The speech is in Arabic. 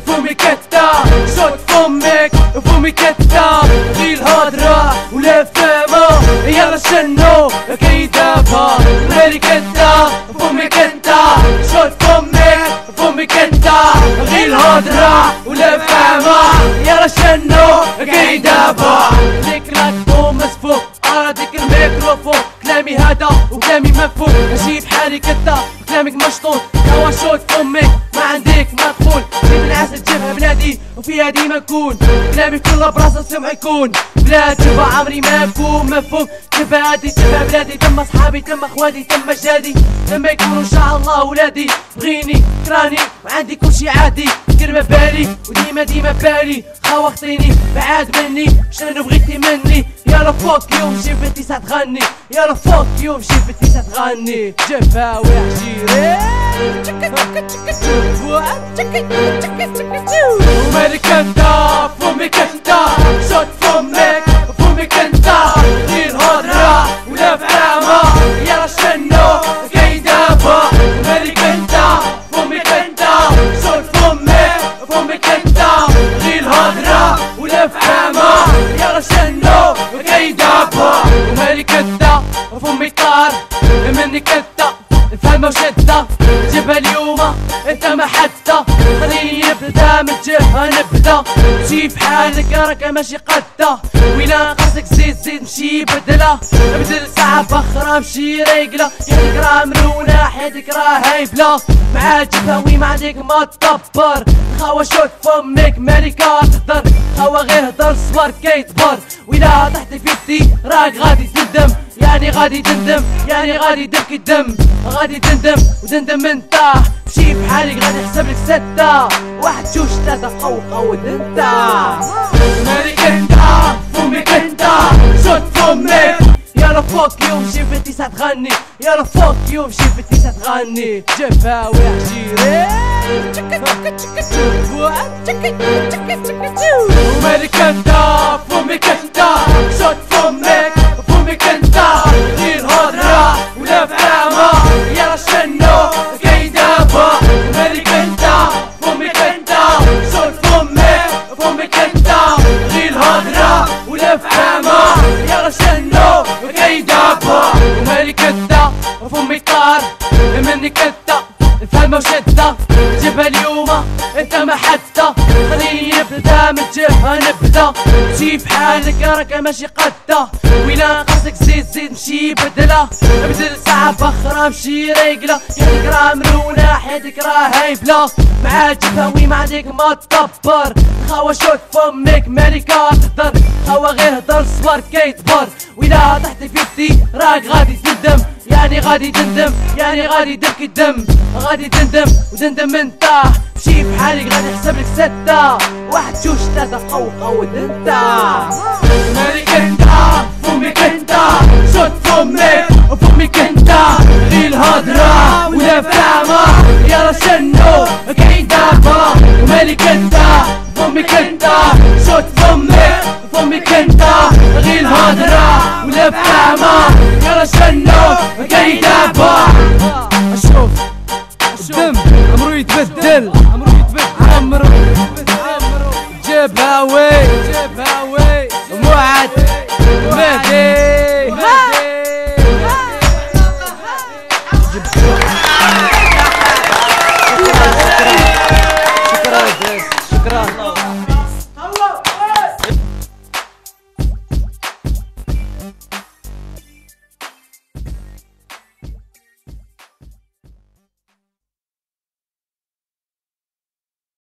فمك انت شوت فمك فمك انت غير الهضرة ولا فهمة يلا شنو كيدافع مالك انت فمك انت شوت فمك فمك انت غير الهضرة ولا فهمة يلا شنو كيدافع ديك لاكبو مسفوق على ديك الميكروفون كلامي هذا وكلامي مفهوم ماشي بحالك انت كلامك مشطوط هوا شوت فمك ما عندك ما تقول جيب العسل جيبها بلادي وفيها ديما نكون كلامي كله براسه سمع يكون بلا جبها عمري ما نكون مفهوم جبها هادي جبها بلادي تم اصحابي تم اخواتي تم جدادي لما يكونوا ان شاء الله ولادي بغيني كراني وعندي كلشي عادي دير ما بالي وديما ديما بالي خوختيني بعاد مني شنو بغيتي مني يلا فوك يوم شي بنتي تغني يلا فوك يوم شي بنتي تغني جبها وحشيري ومالك انت فمك انت شوت فمك فمك انت غير هضرة ولا فهمة يلا شنو كيدافع ومالك انت فمك انت شوت فمك فمك انت غير هضرة ولا فهمة يلا شنو كيدافع ومالك انت فمك طار منك انت الفهمة وشدة جيبها اليوم انت ما حتى خليني نبدا من جهة نبدا مشي بحالك راك ماشي قدة ويلا قصدك زيد مشي بدلة بدل ساعة بخرى مشي ريقلة حياتك راه مرونة حياتك راه هايبلة مع جبها وي ما عندك ما تدبر خاوة شوت فمك مالكة تهدر خاوة غير هدر صبر كيتبر ويلا طحت في يدي راك غادي تندم يعني غادي تندم يعني غادي تبكي الدم غادي تندم وتندم من طاح مشي بحالك غادي يحسب لك ستة واحد جوج ثلاثة قود انت مالك انت فمك انت شوت فمك يلا فوك يوم شي بنتي تغني يلا فوك يوم شي بنتي تغني جبها وحشيري ومالك انت فمك انت شوت فمك فمك انت غير هضرة ولا فهمة يلا شنو كيدافع مالك انت فمك انت شوت فمك فمك انت غير هضرة ولا فهمة يلا شنو كيدافع ومالك انت فمك طار منك انت الفهمة وشدة جيبها اليوم انت ما حتى خليني نبدا من جهة نبدا مشي بحالك راك ماشي قدة ويلا قصدك زيد مشي بدلة بدل ساعة بخرى مشي ريقلة حياتك راه مرونة حياتك راه هايبلة مع جبها وي ما عندك ما تدبر خاوة شوت فمك مالكة تهدر خاوة غير هدر صبر كيتبر ويلا طحت في يدي راك غادي تندم يعني غادي تندم يعني غادي تبكي الدم غادي تندم وتندم من طاح مشي بحالك غادي يحسب لك ستة واحد جوج ثلاثة قود انت مالك انت فمك انت شوت فمك فمك انت غير الهضرة ولا فهمة يلا شنو كيدافع ومالك انت فمك انت شوت فمك فمك انت غير الهضرة ولا فهمة يلا شنو كيدافع